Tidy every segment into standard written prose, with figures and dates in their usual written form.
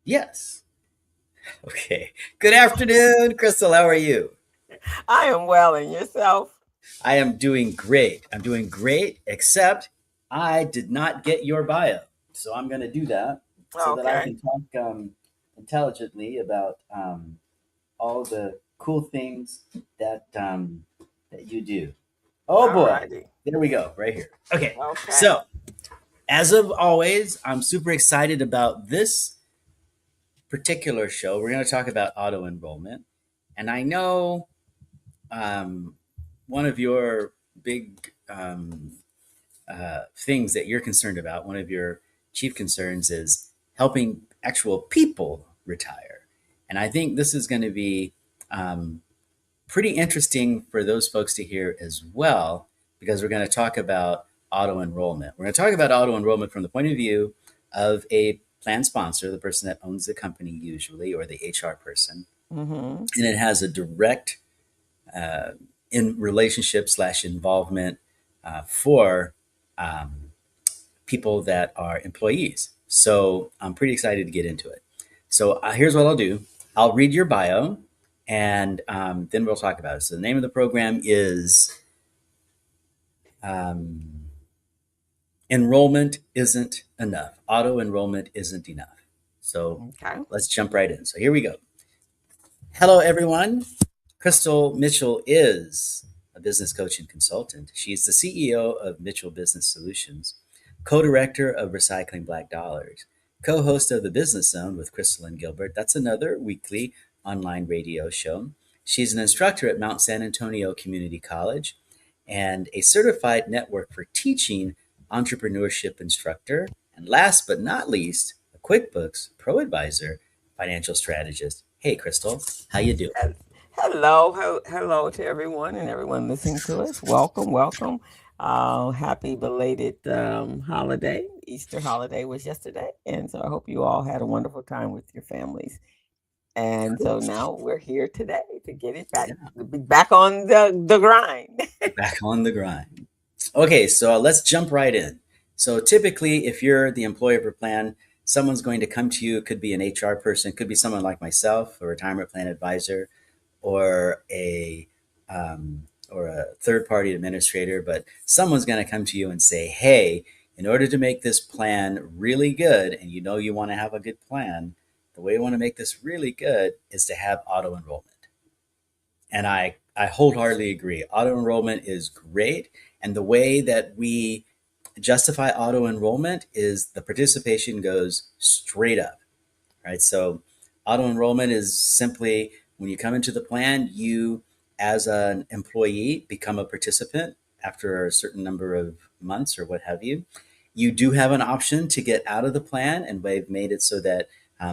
Yes. Okay. Good afternoon, Crystal. How are you? I am well, and yourself? I am doing great. I'm doing great, except I did not get your bio. So I'm going to do that so that I Okay. can talk intelligently about all the cool things that you do. Oh All boy. righty. There we go, right here. Okay. Okay. So, as of always, I'm super excited about this particular show. We're going to talk about auto enrollment. And I know um, one of your big things that you're concerned about, one of your chief concerns is helping actual people retire. And I think this is going to be um, pretty interesting for those folks to hear as well, because we're going to talk about auto enrollment. We're going to talk about auto enrollment from the point of view of a plan sponsor, the person that owns the company usually, or the HR person. Mm-hmm. And it has a direct uh, in relationship slash involvement for um, people that are employees. So I'm pretty excited to get into it. So here's what I'll do. I'll read your bio, and then we'll talk about it. So the name of the program is um, Enrollment Isn't Enough. Auto enrollment isn't enough. So Okay. let's jump right in. So here we go. Hello, everyone. Crystal Mitchell is a business coach and consultant. She's the CEO of Mitchell Business Solutions, co director of Recycling Black Dollars, co host of The Business Zone with Crystal and Gilbert. That's another weekly online radio show. She's an instructor at Mount San Antonio Community College and a certified network for teaching entrepreneurship instructor. And last but not least, a QuickBooks Pro Advisor financial strategist. Hey, Crystal, how you doing? Hel- Hello. Hello to everyone and everyone listening to us. Welcome. Welcome. Happy belated holiday. Easter holiday was yesterday. And so I hope you all had a wonderful time with your families. And so now we're here today to get it back, Yeah, to be back on the grind. back on the grind. Okay, so let's jump right in. So typically, if you're the employer of a plan, someone's going to come to you. It could be an HR person, could be someone like myself, a retirement plan advisor, or a third party administrator. But someone's going to come to you and say, "Hey, in order to make this plan really good, and you know you want to have a good plan, the way you want to make this really good is to have auto enrollment." And I wholeheartedly agree. Auto enrollment is great. And the way that we justify auto enrollment is the participation goes straight up, right? So auto enrollment is simply when you come into the plan, you as an employee become a participant after a certain number of months or what have you. You do have an option to get out of the plan, and they've made it so that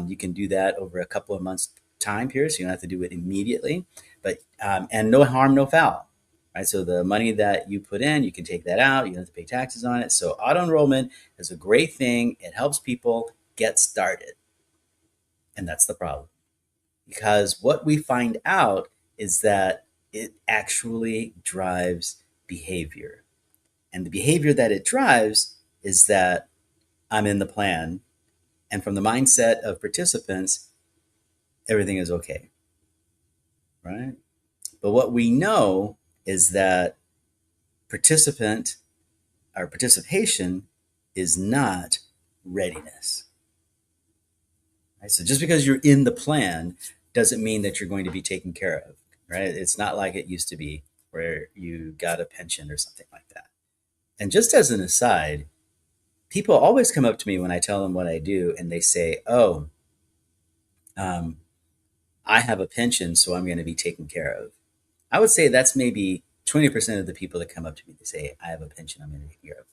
you can do that over a couple of months time period, so you don't have to do it immediately. But and no harm, no foul, right? So the money that you put in, you can take that out. You don't have to pay taxes on it. So auto enrollment is a great thing. It helps people get started, and that's the problem, because what we find out is that it actually drives behavior. And the behavior that it drives is that I'm in the plan, and from the mindset of participants, everything is okay, right? But what we know is that participant or participation is not readiness. Right? So just because you're in the plan doesn't mean that you're going to be taken care of, right? It's not like it used to be where you got a pension or something like that. And just as an aside, people always come up to me when I tell them what I do, and they say, "Oh, um, I have a pension, so I'm going to be taken care of." I would say that's maybe 20% of the people that come up to me. They say, "I have a pension, I'm going to be taken care of."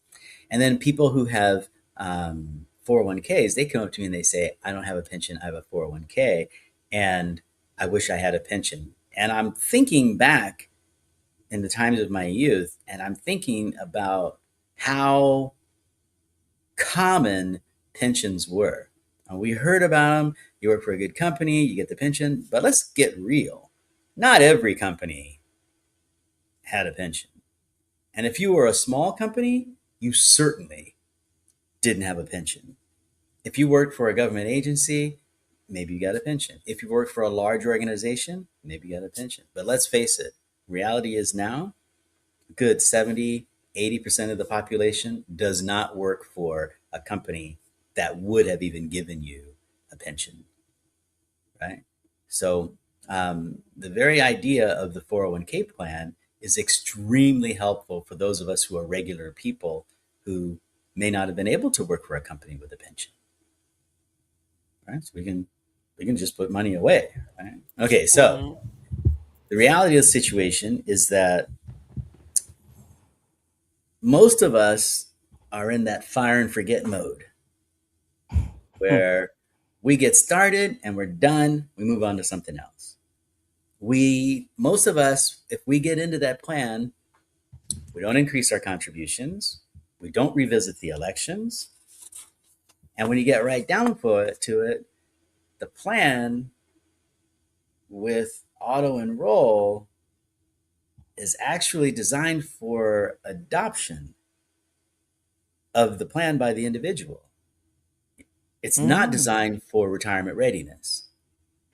And then people who have 401ks, they come up to me and they say, "I don't have a pension, I have a 401k, and I wish I had a pension." And I'm thinking back in the times of my youth, and I'm thinking about how common pensions were. We heard about them. You work for a good company, you get the pension, but let's get real. Not every company had a pension. And if you were a small company, you certainly didn't have a pension. If you worked for a government agency, maybe you got a pension. If you work for a large organization, maybe you got a pension. But let's face it, reality is now good 70, 80% of the population does not work for a company that would have even given you a pension, right? So the very idea of the 401k plan is extremely helpful for those of us who are regular people who may not have been able to work for a company with a pension, right? So we can just put money away, right? Okay, so Mm-hmm. the reality of the situation is that most of us are in that fire and forget mode where we get started and we're done, we move on to something else. Most of us, if we get into that plan, we don't increase our contributions, we don't revisit the elections, and when you get right down to it, the plan with auto enroll is actually designed for adoption of the plan by the individual. It's not Mm-hmm. designed for retirement readiness.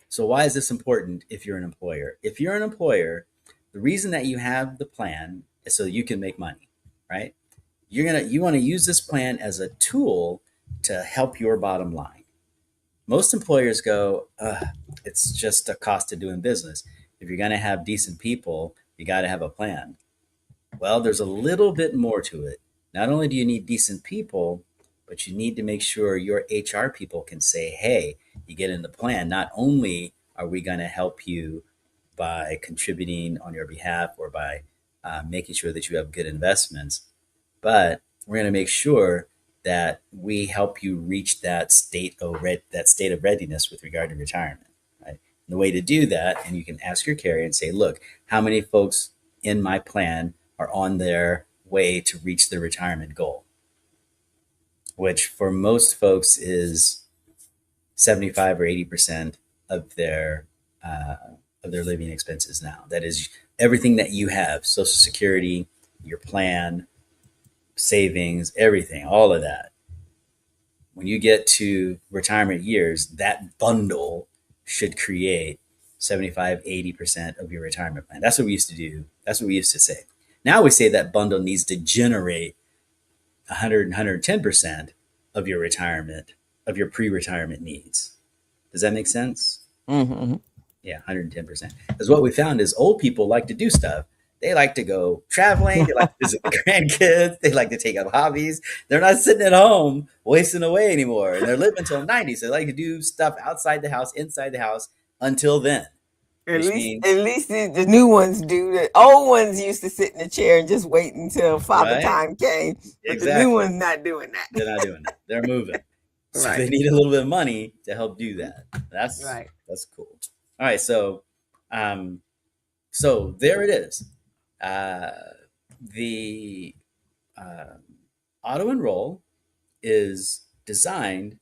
So why is this important if you're an employer? If you're an employer, the reason that you have the plan is so you can make money, right? You want to use this plan as a tool to help your bottom line. Most employers go, it's just a cost of doing business. If you're going to have decent people, you got to have a plan. Well, there's a little bit more to it. Not only do you need decent people, but you need to make sure your HR people can say, hey, you get in the plan. Not only are we going to help you by contributing on your behalf or by making sure that you have good investments, but we're going to make sure that we help you reach that state of readiness with regard to retirement. Right? And the way to do that, and you can ask your carrier and say, look, how many folks in my plan are on their way to reach their retirement goal, which for most folks is 75 or 80% of their uh, of their living expenses now. That is everything that you have: Social Security, your plan, savings, everything, all of that. When you get to retirement years, that bundle should create 75, 80% of your retirement plan. That's what we used to do. That's what we used to say. Now we say that bundle needs to generate 100 and 110% of your retirement, of your pre retirement needs. Does that make sense? Mm-hmm. Yeah, 110%. Because what we found is old people like to do stuff. They like to go traveling. They like to visit the grandkids. They like to take up hobbies. They're not sitting at home wasting away anymore. And they're living until 90. So they like to do stuff outside the house, inside the house until then, which At means, least the new ones do. The old ones used to sit in the chair and just wait until father right? time came, but the new Exactly. ones not doing They're that. not doing that. They're moving. So Right. they need a little bit of money to help do that. That's Right. that's cool. All right, um, so there it is. Uh, the uh, auto enroll is designed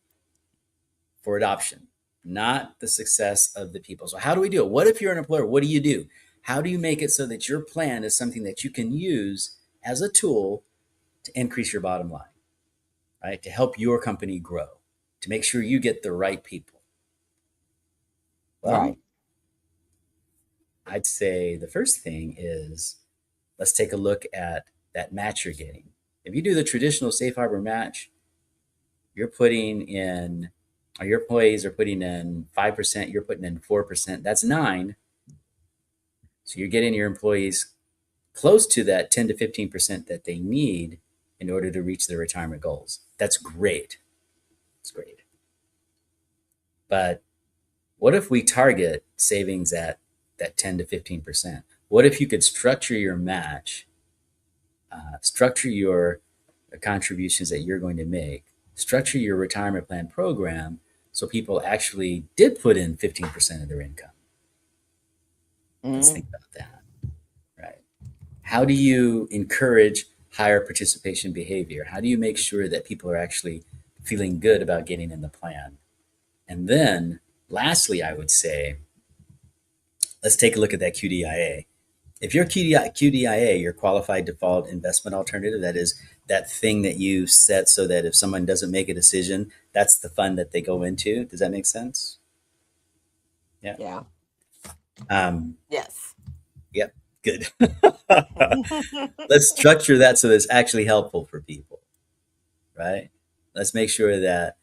for adoption, not the success of the people. So how do we do it? What if you're an employer? What do you do? How do you make it so that your plan is something that you can use as a tool to increase your bottom line, right? To help your company grow, to make sure you get the right people. Well, Right. I'd say the first thing is let's take a look at that match you're getting. If you do the traditional safe harbor match, you're putting in, or your employees are putting in 5%, you're putting in 4%. That's nine. So you're getting your employees close to that 10 to 15% that they need in order to reach their retirement goals. That's great. It's great. But what if we target savings at that 10 to 15%? What if you could structure your match, structure your contributions that you're going to make, structure your retirement plan program so people actually did put in 15% of their income? Let's Mm-hmm. think about that, right? How do you encourage higher participation behavior? How do you make sure that people are actually feeling good about getting in the plan? And then, lastly, I would say, let's take a look at that QDIA. If you're QDIA, your qualified default investment alternative, that is that thing that you set so that if someone doesn't make a decision, that's the fund that they go into. Does that make sense? Yeah. Yeah. Um, Yes. yep. Good. Let's structure that so that it's actually helpful for people, right? Let's make sure that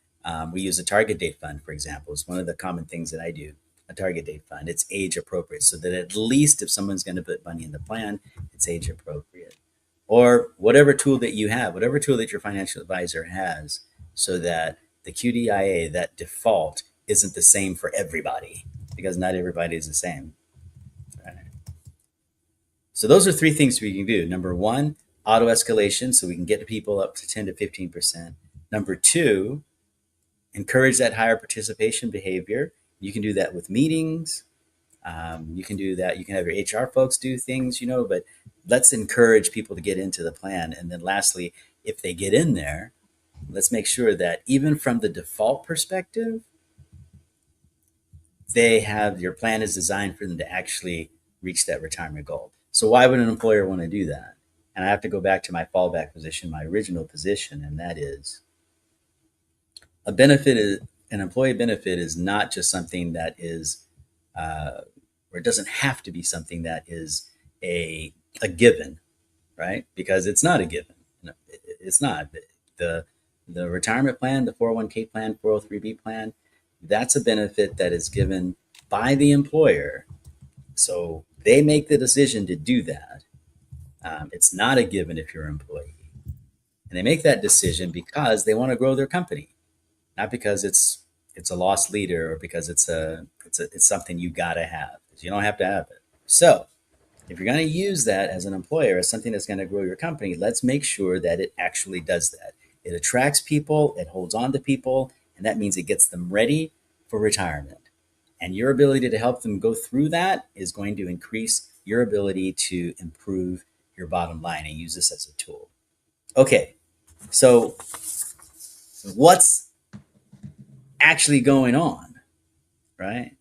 we use a target date fund, for example. It's one of the common things that I do. A target date fund. It's age appropriate, so that at least if someone's going to put money in the plan, it's age appropriate. Or whatever tool that you have, whatever tool that your financial advisor has, so that the QDIA, that default, isn't the same for everybody, because not everybody is the same. Right? So those are three things we can do. Number one, auto escalation, so we can get people up to 10 to 15%. Number two, encourage that higher participation behavior. You can do that with meetings. You can do that. You can have your HR folks do things, but let's encourage people to get into the plan. And then lastly, if they get in there, let's make sure that even from the default perspective, your plan is designed for them to actually reach that retirement goal. So why would an employer want to do that? And I have to go back to my fallback position, my original position, and that is a benefit is an employee benefit is not just something that is, or it doesn't have to be something that is a given, right? Because it's not a given. No, it's not. The the retirement plan, the 401k plan, 403b plan, that's a benefit that is given by the employer. So they make the decision to do that. It's not a given if you're an employee. And they make that decision because they want to grow their company, not because it's a lost leader or because it's something you gotta have. You don't have to have it. So if you're going to use that as an employer, as something that's going to grow your company, let's make sure that it actually does that. It attracts people, it holds on to people, and that means it gets them ready for retirement. And your ability to help them go through that is going to increase your ability to improve your bottom line and use this as a tool. Okay, so what's actually going on, right?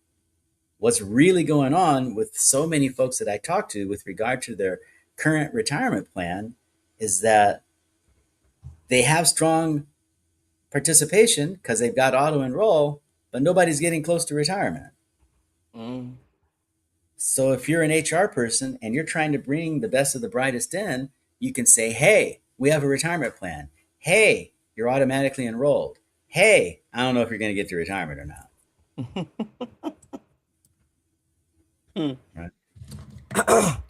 What's really going on with so many folks that I talk to with regard to their current retirement plan is that they have strong participation because they've got auto enroll, but nobody's getting close to retirement. Mm. So if you're an HR person and you're trying to bring the best of the brightest in, you can say, hey, we have a retirement plan. Hey, you're automatically enrolled. Hey, I don't know if you're going to get to retirement or not. Hmm. Right? But on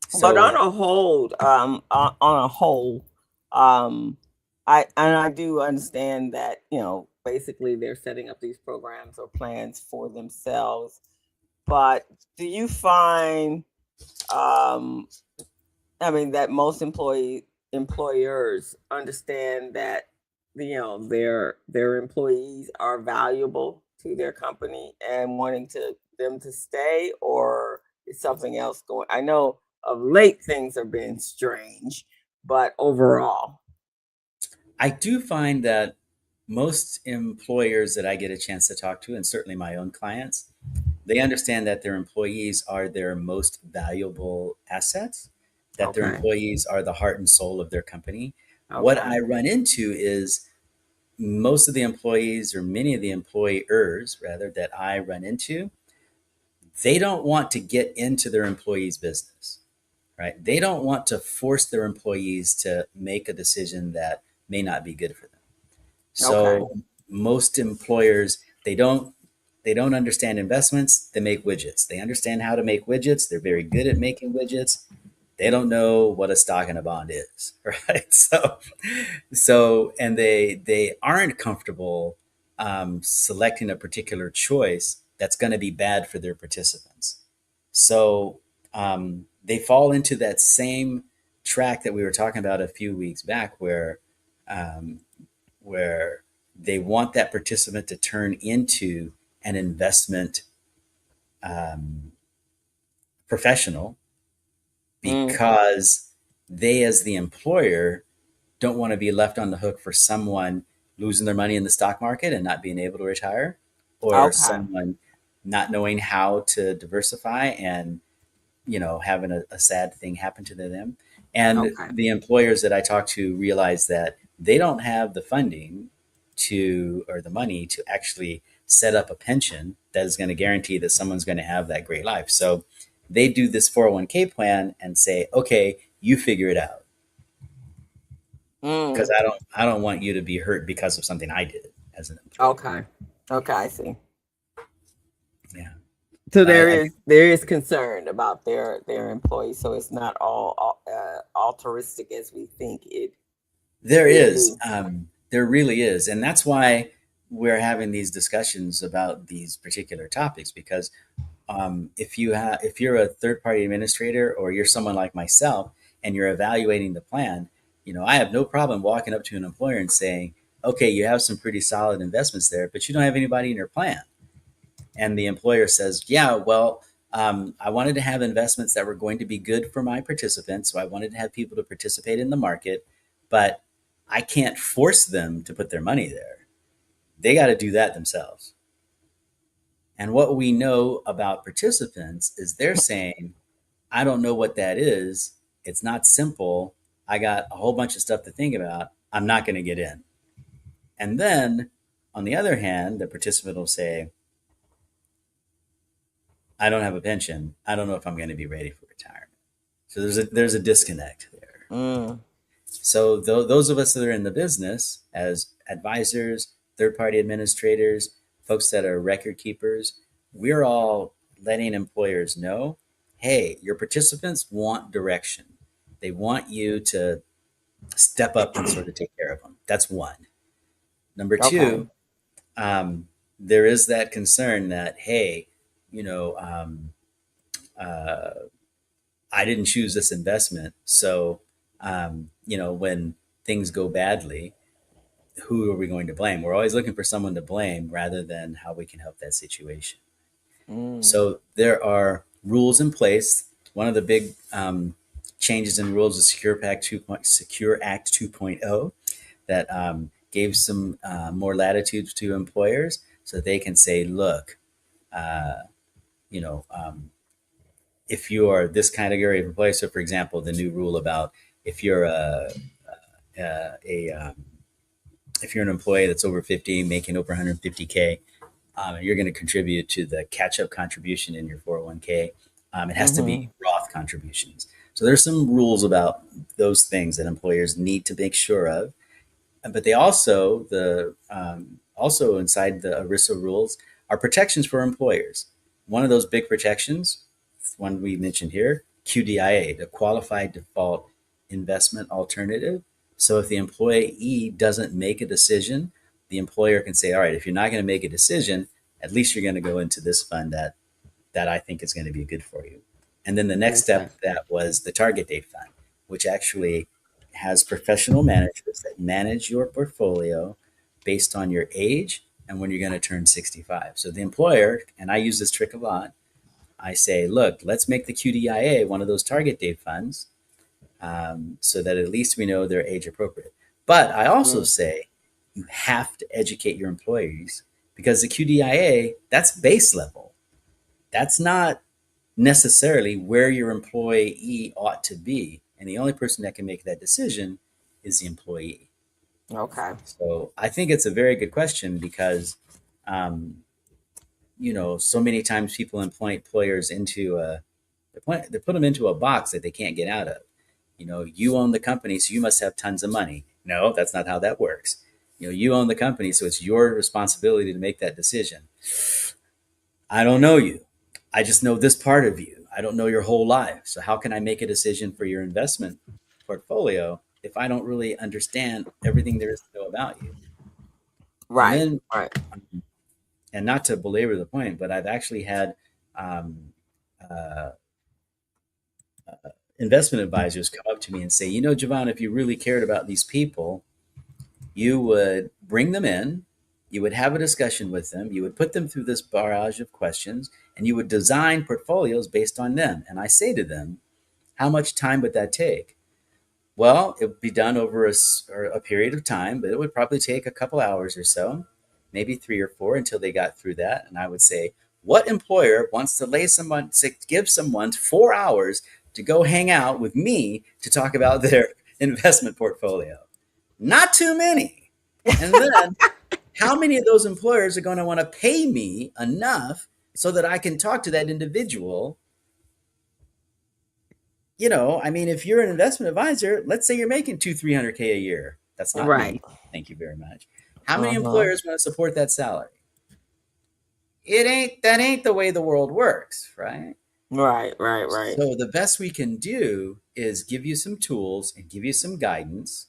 So a whole, on a whole, um, I do understand that basically they're setting up these programs or plans for themselves. But do you find, um, I mean, that most employers understand that their employees are valuable to their company and wanting them to stay, or is something else going? I know of late things are being strange, but overall, I do find that most employers that I get a chance to talk to, and certainly my own clients, they understand that their employees are their most valuable assets, that their okay, employees are the heart and soul of their company. What okay, I run into is most of the employees, or many of the employers rather, that I run into, they don't want to get into their employees' business, right? They don't want to force their employees to make a decision that may not be good for them. okay, So most employers, they don't understand investments. They make widgets. They understand how to make widgets. They're very good at making widgets. They don't know what a stock and a bond is, right? And they aren't comfortable selecting a particular choice that's going to be bad for their participants. So they fall into that same track that we were talking about a few weeks back, um, where they want that participant to turn into an investment um, professional, mm, because they, as the employer, don't want to be left on the hook for someone losing their money in the stock market and not being able to retire, or okay, someone not knowing how to diversify and having a sad thing happen to them. And okay, the employers that I talk to realize that they don't have the funding to, or the money to actually set up a pension that is going to guarantee that someone's going to have that great life. So they do this 401k plan and say, okay, you figure it out, because Mm. I don't want you to be hurt because of something I did as an employee. Okay. Okay, I see. Yeah. So I, I there is concern about their employees. So it's not all altruistic as we think There it is. is. There really is. And that's why we're having these discussions about these particular topics, because if you're a third party administrator, or you're someone like myself and you're evaluating the plan, I have no problem walking up to an employer and saying, okay, you have some pretty solid investments there, but you don't have anybody in your plan. And the employer says, yeah, well, I wanted to have investments that were going to be good for my participants. So I wanted to have people to participate in the market, but I can't force them to put their money there. They got to do that themselves. And what we know about participants is they're saying, I don't know what that is. It's not simple. I got a whole bunch of stuff to think about. I'm not going to get in. And then on the other hand, the participant will say, I don't have a pension. I don't know if I'm going to be ready for retirement. So there's a disconnect there. Mm. So those of us that are in the business as advisors, third party administrators, folks that are record keepers, we're all letting employers know, hey, your participants want direction. They want you to step up and sort of take care of them. That's one. Number Okay. two, there is that concern that, hey, you know, uh, I didn't choose this investment. So, when things go badly, who are we going to blame? We're always looking for someone to blame rather than how we can help that situation. Mm. So there are rules in place. One of the big changes in rules is Secure Act 2.0 that gave some more latitude to employers so they can say, look, uh, you know, if you are this category of employee, so for example, the new rule about if you're a if you're an employee that's over 50, making over 150K, and you're going to contribute to the catch-up contribution in your 401k, it has to be Mm-hmm. Roth contributions. So there's some rules about those things that employers need to make sure of. But they also inside the ERISA rules are protections for employers. One of those big protections, one we mentioned here, QDIA, the Qualified Default Investment Alternative. So if the employee doesn't make a decision, the employer can say, all right, if you're not going to make a decision, at least you're going to go into this fund that I think is going to be good for you. And then the next step Okay. of that was the target date fund, which actually has professional managers that manage your portfolio based on your age and when you're going to turn 65. So the employer, and I use this trick a lot, I say, look, let's make the QDIA one of those target date funds, so that at least we know they're age appropriate. But I also Mm. say you have to educate your employees, because the QDIA, that's base level. That's not necessarily where your employee ought to be. And the only person that can make that decision is the employee. Okay. So I think it's a very good question, because, um, so many times people employ employers into they put them into a box that they can't get out of. You own the company, so you must have tons of money. No, that's not how that works. You own the company, so it's your responsibility to make that decision. I don't know you. I just know this part of you. I don't know your whole life. So how can I make a decision for your investment portfolio if I don't really understand everything there is to know about you? And Right. then, Right. and not to belabor the point, but I've actually had um, uh, investment advisors come up to me and say, Javon, if you really cared about these people, you would bring them in, you would have a discussion with them, you would put them through this barrage of questions, and you would design portfolios based on them. And I say to them, how much time would that take? Well, it would be done over or a period of time, but it would probably take a couple hours or so, maybe 3 or 4 until they got through that. And I would say, what employer wants to give someone 4 hours to go hang out with me to talk about their investment portfolio? Not too many. And then how many of those employers are going to want to pay me enough so that I can talk to that individual? I mean, if you're an investment advisor, let's say you're making 300K a year. That's not Right. me. Thank you very much. How many Uh-huh. employers want to support that salary? That ain't the way the world works, right? Right, right, right. So the best we can do is give you some tools and give you some guidance,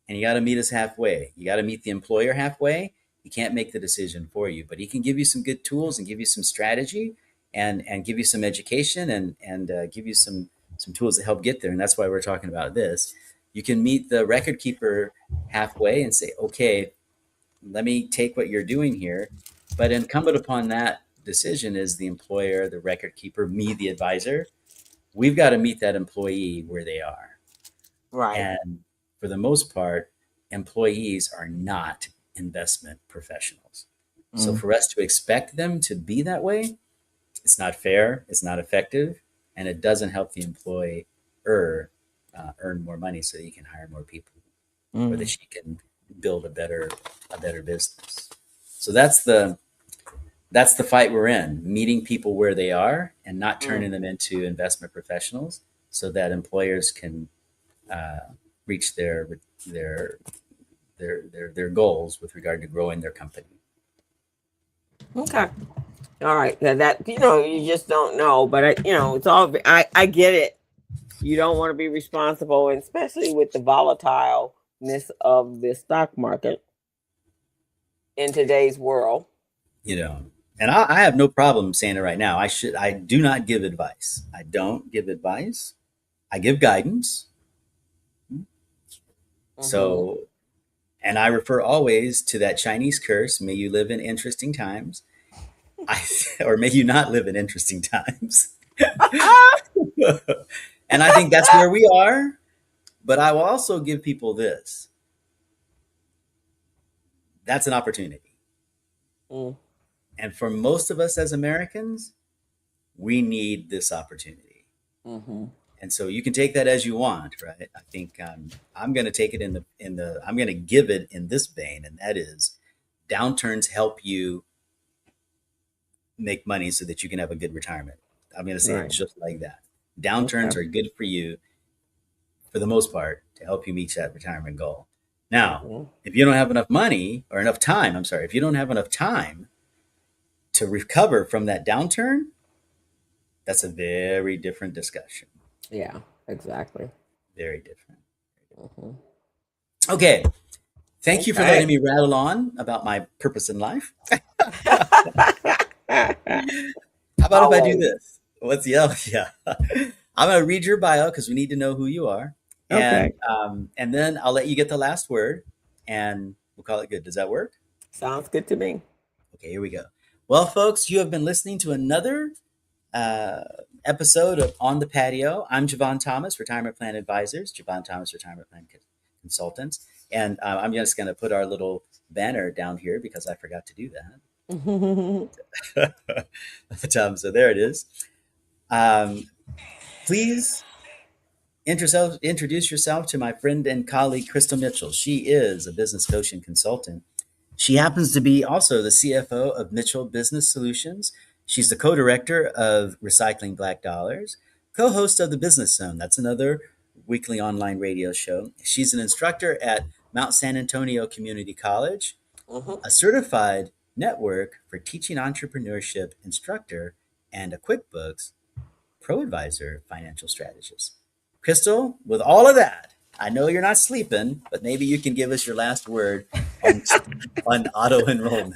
and you got to meet us halfway. You got to meet the employer halfway. He can't make the decision for you, but he can give you some good tools and give you some strategy, and give you some education, and give you some tools to help get there. And that's why we're talking about this. You can meet the record keeper halfway and say, okay, let me take what you're doing here. But incumbent upon that decision is the employer, the record keeper, me, the advisor. We've got to meet that employee where they are. Right. And for the most part, employees are not investment professionals. So Mm. for us to expect them to be that way, it's not fair, it's not effective, and it doesn't help the employer earn more money so that he can hire more people, or that Mm. she can build a better business. So that's the fight we're in, meeting people where they are and not Mm. turning them into investment professionals so that employers can uh, reach their their goals with regard to growing their company. Okay. All right. That you just don't know, but it's all. I get it. You don't want to be responsible, and especially with the volatileness of the stock market in today's world. you know and I have no problem saying it right now. I do not give advice. I don't give advice. I give guidance. Mm-hmm. So, and I refer always to that Chinese curse, may you live in interesting times. I or may you not live in interesting times. And I think that's where we are. But I will also give people this. That's an opportunity. Mm. And for most of us as Americans, we need this opportunity. Mm-hmm. And so you can take that as you want, right? I think I'm going to take it I'm going to give it in this vein, and that is downturns help you make money so that you can have a good retirement. I'm going to say it Right. just like that. Okay. Downturns are good for you for the most part to help you meet that retirement goal. Now, Mm-hmm. if you don't have enough money or enough time, I'm sorry, if you don't have enough time to recover from that downturn, that's a very different discussion. Yeah. Exactly. Very different. Mm-hmm. Okay. Thank you for letting Okay. me rattle on about my purpose in life. How about if I do Always. this? What's the other? Yeah. I'm going to read your bio because we need to know who you are. And Okay. and then I'll let you get the last word and we'll call it good. Does that work? Sounds good to me. Okay, here we go. Well, folks, you have been listening to another uh, episode of On the Patio. I'm Jevon Thomas, Retirement Plan Advisors, Jevon Thomas Retirement Plan Consultants. And I'm just going to put our little banner down here because I forgot to do that. So there it is. Um, Please introduce yourself to my friend and colleague, Crystal Mitchell. She is a business coach and consultant. She happens to be also the CFO of Mitchell Business Solutions. She's the co-director of Recycling Black Dollars, co-host of the Business Zone. That's another weekly online radio show. She's an instructor at Mount San Antonio Community College, Mm-hmm. a certified network for teaching entrepreneurship instructor, and a QuickBooks Pro Advisor financial strategist. Crystal, with all of that, I know you're not sleeping, but maybe you can give us your last word on on auto enrollment.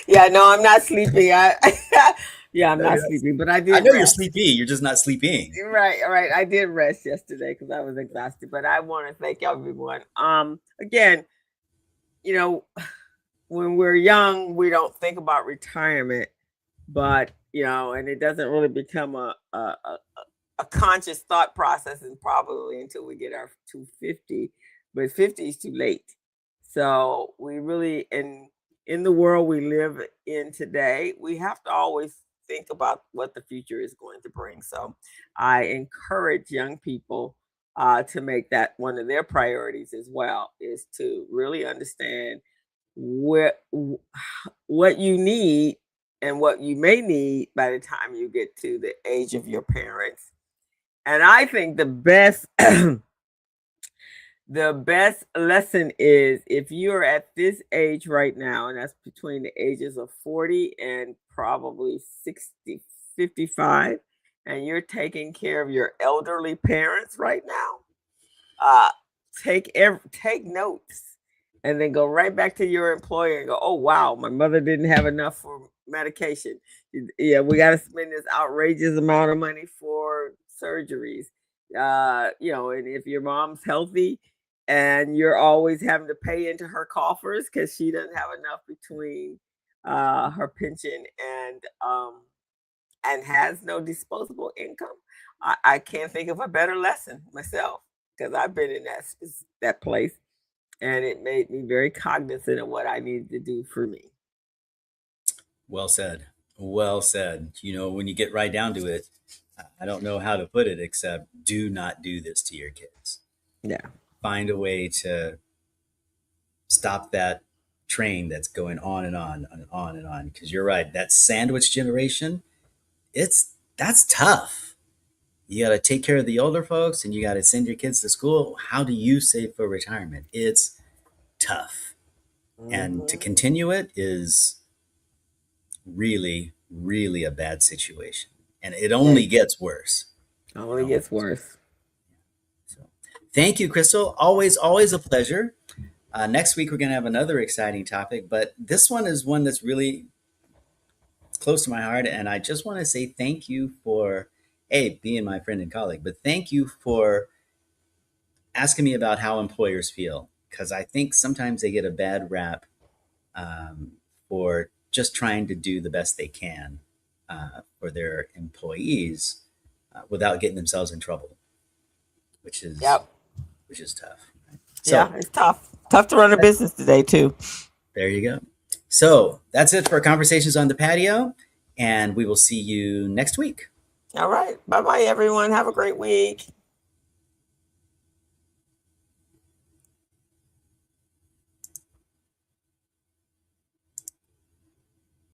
Yeah, no, I'm not sleeping. Yeah, I'm No, not you're not sleeping, but I I did know you're rest. sleepy. You're just not sleeping. Right, right. I did rest yesterday because I was exhausted. But I want to thank everyone. Again, you know, when we're young, we don't think about retirement, but and it doesn't really become a conscious thought process, and probably until we get our to 50. But 50 is too late. So we really in the world we live in today, we have to always think about what the future is going to bring. So I encourage young people to make that one of their priorities as well, is to really understand where what you need and what you may need by the time you get to the age of your parents. And I think the best the best lesson is if you're at this age right now, and that's between the ages of 40 and probably 60, 55, and you're taking care of your elderly parents right now, uh, take notes, and then go right back to your employer and go, "Oh wow, my mother didn't have enough for medication. Yeah, we got to spend this outrageous amount of money for surgeries. And if your mom's healthy." And you're always having to pay into her coffers because she doesn't have enough between her pension and has no disposable income. I can't think of a better lesson myself because I've been in that place, and it made me very cognizant of what I needed to do for me. Well said. Well said. When you get right down to it, I don't know how to put it except do not do this to your kids. Yeah. Find a way to stop that train that's going on and on and on and on. Because you're right, that sandwich generation, that's tough. You got to take care of the older folks and you got to send your kids to school. How do you save for retirement? It's tough. And to Mm-hmm. continue it is really, really a bad situation. And it only It gets worse. It only only gets gets worse. worse. So, thank you, Crystal. Always, always a pleasure. Next week, we're going to have another exciting topic, but this one is one that's really close to my heart. And I just want to say thank you for, A, being my friend and colleague, but thank you for asking me about how employers feel. Because I think sometimes they get a bad rap um, for just trying to do the best they can for their employees without getting themselves in trouble, which is Yep. which is tough. Right? Yeah, So it's tough. Tough to run a business today too. there you go. So that's it for Conversations on the Patio, and we will see you next week. All right. Bye bye, everyone. Have a great week.